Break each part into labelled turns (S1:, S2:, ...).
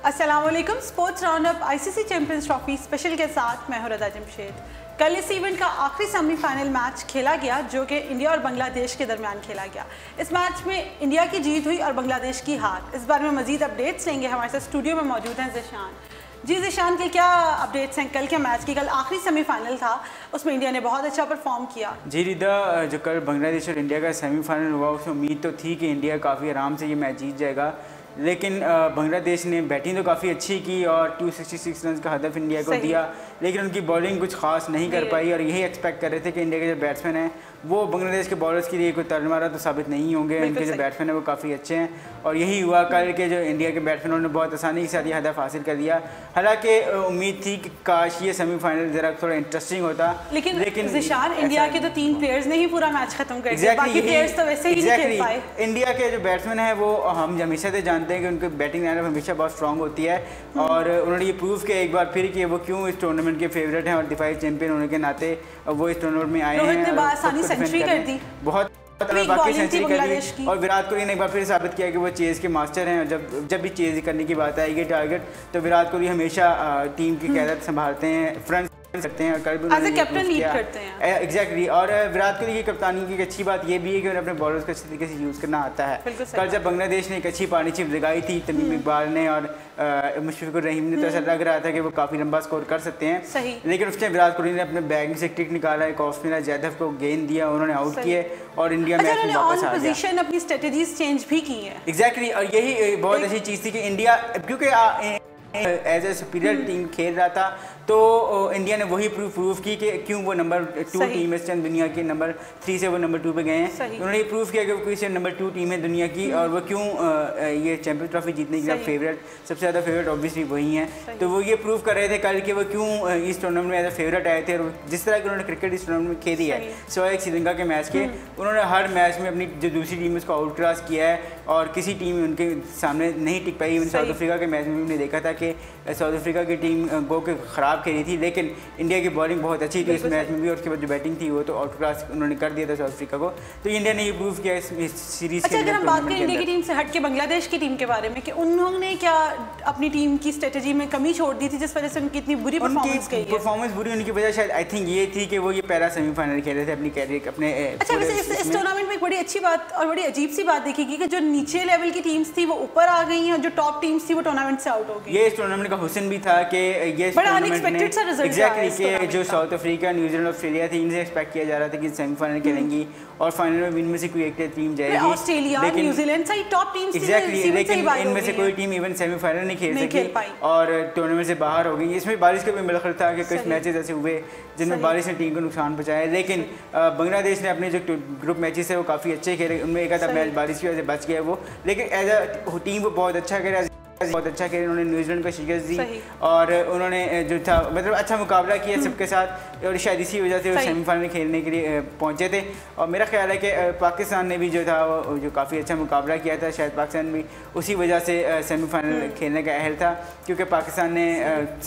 S1: अस्सलामुअलैकुम। Sports roundup ICC champions trophy special के साथ मैं हूं जमशेद। कल इस इवेंट का आखिरी सेमीफाइनल मैच खेला गया जो कि इंडिया और बांग्लादेश के दरमियान खेला गया। इस मैच में इंडिया की जीत हुई और बांग्लादेश की हार। इस बारे में मजीद अपडेट्स लेंगे। हमारे साथ स्टूडियो में मौजूद हैं ज़िशान। जी ज़िशान, के क्या अपडेट्स हैं कल के मैच की? कल आखिरी सेमीफाइनल था, उसमें इंडिया ने बहुत अच्छा परफॉर्म किया।
S2: जी रिदा, जो कल बांग्लादेश और इंडिया का सेमीफाइनल हुआ उसमें उम्मीद तो थी कि इंडिया काफ़ी आराम से ये मैच जीत जाएगा, लेकिन बांग्लादेश ने बैटिंग तो काफ़ी अच्छी की और 266 रन का हदफ इंडिया को दिया, लेकिन उनकी बॉलिंग कुछ खास नहीं कर पाई और यही एक्सपेक्ट कर रहे थे कि इंडिया के जो बैट्समैन हैं वो बांग्लादेश के बॉलर्स के लिए कोई तरमारा तो साबित नहीं होंगे। इनके जो बैट्समैन हैं वो काफ़ी अच्छे हैं और यही हुआ। कल के जो इंडिया के बैट्समैनों ने बहुत आसानी के साथ ये हदफ हासिल कर दिया। हालांकि उम्मीद थी कि काश ये सेमीफाइनल ज़रा थोड़ा इंटरेस्टिंग होता, लेकिन
S1: ज़िशान, इंडिया के तो 3 प्लेयर्स ने ही पूरा मैच खत्म कर दिया, बाकी प्लेयर्स तो वैसे ही नहीं खेल पाए।
S2: इंडिया के जो बैट्समैन हैं वो हम हमेशा से जानते हैं कि उनकी बैटिंग लाइनअप हमेशा बहुत स्ट्रॉन्ग होती है और उन्होंने ये प्रूव किया एक बार फिर कि वो क्यों इस टूर्नामेंट के फेवरेट हैं और डिफेंसिव चैंपियन होने के नाते वो इस टूर्नामेंट में आए हैं।
S1: सेंचुरी कर दी,
S2: बहुत बाकी सेंचुरी करी और विराट कोहली ने एक बार फिर साबित किया कि वो चेज़ के मास्टर हैं। और जब भी चेज़ करने की बात आएगी टारगेट, तो विराट कोहली हमेशा टीम की क़यादत संभालते हैं, फ्रंट करते हैं और कल भी उन्होंने
S1: कैप्टन लीड करते हैं।
S2: एग्जैक्टली। और विराट कोहली की कप्तानी की एक अच्छी बात ये भी है कि उन्हें अपने बॉलर्स को अच्छे तरीके से यूज़ करना आता है। कल जब बांग्लादेश ने एक अच्छी पार्टनरशिप जगाई थी तमीम इकबाल ने और मुशफिकुर रहीम ने, तो ऐसा लग रहा था कि वो काफ़ी लंबा स्कोर कर सकते हैं, लेकिन उसने विराट कोहली ने अपने बैग से टिक निकाला, एक ऑफ स्पिनर जैदव को गेंद दिया, उन्होंने आउट किए और इंडिया मैच में वापस आ गया।
S1: अपनी स्ट्रेटजीज चेंज भी की है।
S2: एग्जैक्टली। और यही बहुत अच्छी चीज़ थी कि इंडिया क्योंकि एज ए सुपीरियर टीम खेल रहा था तो इंडिया ने वही प्रूव की कि क्यों वो नंबर 2 टीम है दुनिया की, नंबर 3 से वो नंबर 2 पे गए हैं। उन्होंने ये प्रूव किया कि वो किसी नंबर 2 टीम है दुनिया की और वो क्यों ये चैंपियंस ट्रॉफी जीतने के फेवरेट, सबसे ज़्यादा फेवरेट ऑब्वियसली वही हैं। तो वो ये प्रूव कर रहे थे कल कि वो क्यों इस टूर्नामेंट में एज ए फेवरेट आए थे और जिस तरह की उन्होंने क्रिकेट इस टूर्नामेंट में खेली है सिवाय श्रीलंका के मैच के, उन्होंने हर मैच में अपनी जो दूसरी टीम है उसको आउट क्रॉस किया है और किसी टीम उनके सामने नहीं टिक पाई। साउथ अफ्रीका के मैच में हमने देखा था कि साउथ अफ्रीका की टीम गो के ख़राब खेली थी, लेकिन इंडिया की बॉलिंग बहुत अच्छी थी इस मैच में भी और उसके बाद जो बैटिंग थी वो तो आउट क्लास उन्होंने कर दिया था साउथ अफ्रीका को। तो इंडिया ने ये प्रूव किया इस सीरीज।
S1: अच्छा, अगर हम बात करें इंडिया की टीम से हट के बांग्लादेश की टीम के बारे में कि उन्होंने क्या अपनी टीम की स्ट्रेटजी में कमी छोड़ दी थी जिस वजह से उनकी इतनी बुरी परफॉर्मेंस गई है?
S2: परफॉर्मेंस बुरी होने की वजह शायद आई थिंक ये थी कि वो ये पहला सेमीफाइनल खेले थे अपनी कैरियर अपने।
S1: अच्छा, वैसे इस टूर्नामेंट में एक बड़ी अच्छी बात और बड़ी अजीब सी बात देखी कि जो नीचे लेवल की टीम्स थी वो ऊपर आ गई हैं और जो टॉप टीम्स थी वो टूर्नामेंट से आउट हो गई।
S2: ये इस टूर्नामेंट का हुस्न भी था कि ये
S1: अनएक्सपेक्टेड सा रिजल्ट
S2: एग्जैक्टली जो साउथ अफ्रीका, न्यूजीलैंड, ऑस्ट्रेलिया थी, इनसे एक्सपेक्ट किया जा रहा था कि सेमीफाइनल खेलेंगी और फाइनल में इनमें से कोई एक टीम जाएगी।
S1: ऑस्ट्रेलिया, न्यूजीलैंड सही टॉप टीम्स
S2: एग्जैक्टली, लेकिन इनमें से कोई टीम इवन सेमीफाइनल नहीं खेल सकी और टूर्नामेंट से बाहर हो गई। इसमें बारिश का भी मिलखल था कि कुछ मैचेस ऐसे हुए जिनमें बारिश ने टीम को नुकसान पहुंचाया, लेकिन बांग्लादेश ने अपने जो ग्रुप मैचेस है वो काफ़ी अच्छे खेले। उनमें एक आधा मैच बारिश की वजह से बच गया वो, लेकिन एज अ टीम वो बहुत अच्छा खेला, बहुत अच्छा खेले। उन्होंने न्यूजीलैंड को शिकस्त दी और उन्होंने जो था मतलब अच्छा मुकाबला किया सबके साथ और शायद इसी वजह से वो सेमीफाइनल खेलने के लिए पहुंचे थे। और मेरा ख्याल है कि पाकिस्तान ने भी जो था वो जो काफ़ी अच्छा मुकाबला किया था, शायद पाकिस्तान भी उसी वजह से सेमीफाइनल खेलने का अहल था क्योंकि पाकिस्तान ने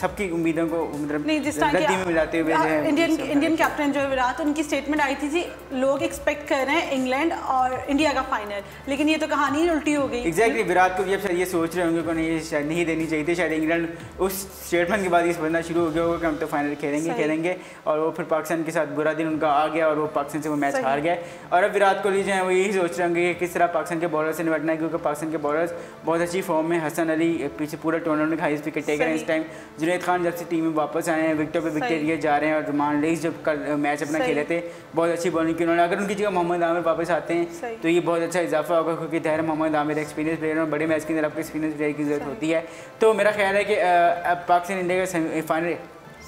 S2: सबकी उम्मीदों को मतलब गद्दी में मिलाते हुए
S1: इंडियन कैप्टन जो है विराट, उनकी स्टेटमेंट आई थी लोग एक्सपेक्ट कर रहे हैं इंग्लैंड और इंडिया का फाइनल, लेकिन ये तो कहानी उल्टी हो गई।
S2: एग्जैक्टली। विराट को जब ये सोच रहे होंगे ये शायद नहीं देनी चाहिए थी, शायद इंग्लैंड उस स्टेटमेंट के बाद ये समझना शुरू हो गया होगा कि हम तो फाइनल खेलेंगे और वो फिर पाकिस्तान के साथ बुरा दिन उनका आ गया और वो पाकिस्तान से वो मैच हार गए। और अब विराट कोहली जो है वो यही सोच रहे होंगे कि किस तरह पाकिस्तान के बॉलर से निपटना है, क्योंकि पाकिस्तान के बॉलर्स बहुत अच्छी फॉर्म में, हसन अली पीछे पूरा टूर्नामेंट हाईएस्ट विकेट टेकर है इस टाइम, जुनैद खान जब से टीम में वापस आए हैं विकेटों पर विकेट लिए जा रहे हैं और रुमान लेस जब कल मैच अपना खेले थे बहुत अच्छी बॉलिंग की उन्होंने। अगर उनकी जगह मोहम्मद आमिर वापस आते हैं तो ये बहुत अच्छा इजाफा होगा क्योंकि ज़ाहिर मोहम्मद आमिर एक्सपीरियंस प्लेयर और बड़े मैच के अंदर आपको एक्सपीरियंस प्लेयर की जरूरत होती है। तो मेरा ख्याल है कि अब पाकिस्तान इंडिया का फाइनल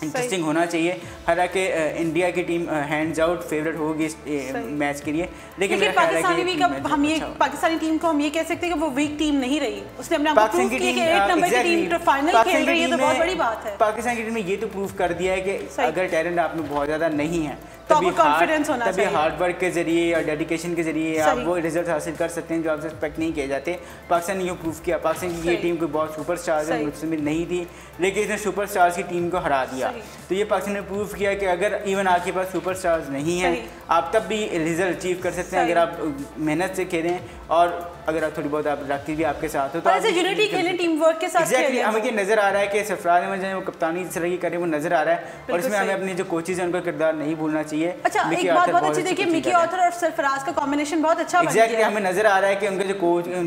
S2: इंटरेस्टिंग होना चाहिए। हालांकि इंडिया की टीम हैंड्स आउट फेवरेट होगी इस मैच के लिए, लेकिन
S1: पाकिस्तानी टीम को हम ये कह सकते हैं कि वो वीक टीम नहीं रही, उसने अपने आप को प्रूव किया कि 1 नंबर की टीम फाइनल खेल रही है, तो बहुत बड़ी बात है।
S2: पाकिस्तान की टीम ने ये तो प्रूव कर दिया है कि अगर टैलेंट आप में बहुत ज़्यादा नहीं है
S1: तभी कॉन्फिडेंस होना चाहिए,
S2: तभी हार्ड वर्क के जरिए और डेडिकेशन के जरिए आप वो रिजल्ट हासिल कर सकते हैं जो आपसे एक्सपेक्ट नहीं किए जाते। पाकिस्तान ने ये प्रूव किया, पाकिस्तान की ये टीम कोई बहुत सुपरस्टार्स है मुझसे नहीं थी, लेकिन इसने सुपरस्टार्स की टीम को हरा दिया। तो ये पाकिस्तान ने प्रूव किया कि अगर इवन आपके पास सुपरस्टार्स नहीं हैं आप तब भी रिजल्ट अचीव कर सकते हैं अगर आप मेहनत से खेलें और अगर आप थोड़ी बहुत आप रखती भी आपके साथ हो तो
S1: ऐसे यूनिटी खेलें, टीम वर्क के साथ खेलें।
S2: हमें ये नज़र आ रहा है कि सरफराज अहमद जो वो कप्तानी इस तरह की करे वो नज़र आ रहा है और इसमें हमें अपने जो कोचेज हैं उनका किरदार नहीं भूलना चाहिए।
S1: अच्छा, एक बात बहुत अच्छी देखिए, मिकी ऑथर और सरफराज का कॉम्बिनेशन बहुत अच्छा बन गया है।
S2: हमें नज़र आ रहा है कि उनका जो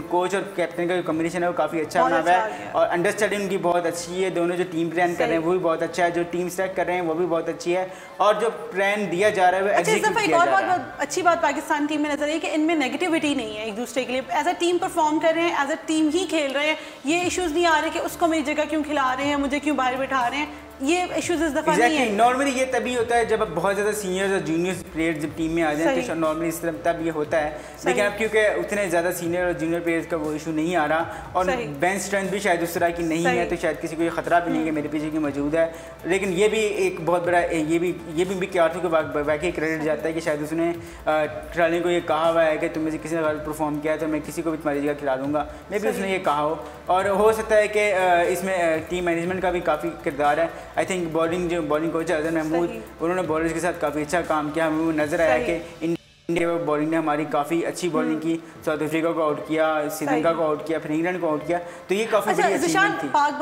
S2: कोच और कैप्टन का जो कॉम्बिनेशन है वो काफ़ी अच्छा बना हुआ है और अंडरस्टैंडिंग उनकी बहुत अच्छी है। दोनों जो टीम प्लान कर रहे हैं वो भी बहुत अच्छा है, जो टीम सेलेक्ट कर रहे हैं वो भी बहुत अच्छी है और जो प्लान दिया जा रहा है वो एग्जीक्यूट किया जा रहा है।
S1: बहुत अच्छी बात पाकिस्तान टीम में नजर आई कि इनमें नेगेटिविटी नहीं है, एक दूसरे के लिए एज अ टीम परफॉर्म कर रहे हैं, एज अ टीम ही खेल रहे हैं। ये इश्यूज नहीं आ रहे कि उसको मेरी जगह क्यों खिला रहे हैं, मुझे क्यों बाहर बैठा रहे हैं, ये इश्यूज इस दफ़ा नहीं है।
S2: नॉर्मली ये तभी होता है जब अब बहुत ज़्यादा सीनियर्स और जूनियर्स प्लेयर्स जब टीम में आ जाए तो नॉर्मली इस तरह तब ये होता है, लेकिन अब क्योंकि उतने ज़्यादा सीनियर और जूनियर प्लेयर्स का वो इशू नहीं आ रहा और बेंच स्ट्रेंथ भी शायद उस तरह की नहीं है तो शायद किसी को ये ख़तरा भी नहीं है कि मेरे पीछे की मौजूद है। लेकिन ये भी एक बहुत बड़ा ये भी क्यार्थू को वाकई क्रेडिट जाता है कि शायद उसने खिलाड़ी को ये कहा हुआ है कि तुम मुझे किसी ने गलत परफॉर्म किया तो मैं किसी को भी तुम्हारी जगह खिला दूँगा, मे भी उसने ये कहा हो। और हो सकता है कि इसमें टीम मैनेजमेंट का भी काफ़ी किरदार है। आई थिंक बॉलिंग कोच है महमूद, उन्होंने बॉलर्स के साथ काफ़ी अच्छा काम किया। हमें वो नज़र आया कि इंडिया बॉलिंग ने हमारी काफ़ी अच्छी बॉलिंग की, साउथ अफ्रीका को आउट किया, श्रीलंका को आउट किया, फिर इंग्लैंड को आउट किया, तो ये काफ़ी बड़ी अचीवमेंट थी।
S1: पाक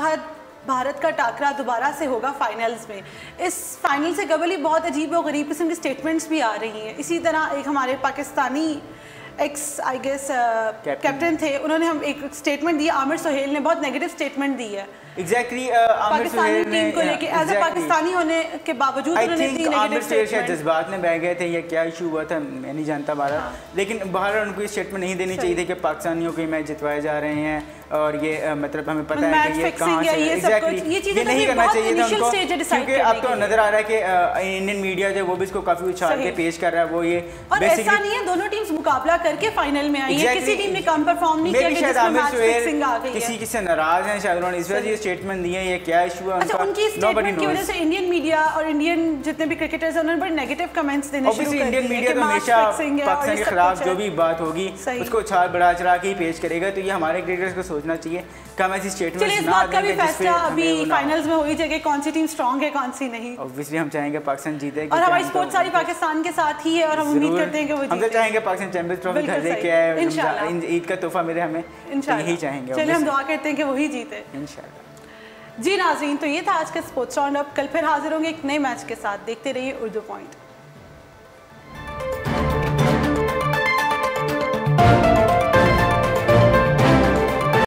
S1: भारत का टाकरा दोबारा से होगा फाइनल्स में। इस फाइनल से कबल ही बहुत अजीब और गरीब किस्म की स्टेटमेंट्स भी आ रही हैं। इसी तरह एक हमारे Pakistani ex I guess captain थे, उन्होंने हम एक स्टेटमेंट दी, आमिर सुहैल ने बहुत नेगेटिव स्टेटमेंट दी है
S2: एग्जैक्टली
S1: पाकिस्तानी टीम को लेके एज अ पाकिस्तानी होने के बावजूद उन्होंने दी नेगेटिव स्टेटमेंट।
S2: जज्बात में बह गए थे या क्या इशू हुआ था मैं नहीं जानता बाहर, लेकिन बाहर उनको ये स्टेटमेंट नहीं देनी चाहिए थी कि पाकिस्तानियों को मैच जितवाए जा रहे हैं और ये मतलब हमें पता है कि ये कहाँ से ये नहीं करना चाहिए था उनको, क्योंकि अब तो नजर आ रहा है कि इंडियन मीडिया जो वो भी इसको काफी उछाल के पेश कर रहा है। वो ये
S1: और ऐसा नहीं है, दोनों टीम्स मुकाबला करके फाइनल में आई है, किसी टीम ने कम परफॉर्म नहीं किया कि जिसमें मैच फिक्सिंग आ गई है।
S2: किसी से नाराज हैं शायद उन्होंने इस वजह से स्टेटमेंट दिए, ये क्या इशू है
S1: उनका। उनकी स्टेटमेंट की वजह से इंडियन मीडिया और इंडियन जितने भी क्रिकेटर्स हैं उन्होंने बड़े नेगेटिव कमेंट्स देने शुरू कर दिए।
S2: इंडियन मीडिया तो हमेशा पाकिस्तान के खिलाफ जो भी बात होगी उसको उछाल बढ़ा चढ़ा के ही पेश करेगा, तो ये हमारे क्रिकेटर्स को सोचना चाहिए कि हम ऐसी स्टेटमेंट्स ना दें कि
S1: फैसला अभी फाइनल्स में हो ही जाएगा कौन सी टीम स्ट्रांग है कौन सी नहीं।
S2: ऑब्वियसली हम चाहेंगे पाकिस्तान जीते
S1: और हमारी स्पोर्ट्स सारी पाकिस्तान के साथ ही है और हम उम्मीद करते हैं कि वो जीते।
S2: हम तो चाहेंगे पाकिस्तान चैंपियंस ट्रॉफी घर लेके आए, इंशाल्लाह ईद का तोहफा मिले हमें, यही चाहेंगे।
S1: चलिए हम दुआ करते हैं कि वही जीते
S2: इंशाल्लाह।
S1: जी नाज़रीन, तो ये था आज का स्पोर्ट्स राउंड अप। कल फिर हाजिर होंगे एक नए मैच के साथ। देखते रहिए उर्दू पॉइंट।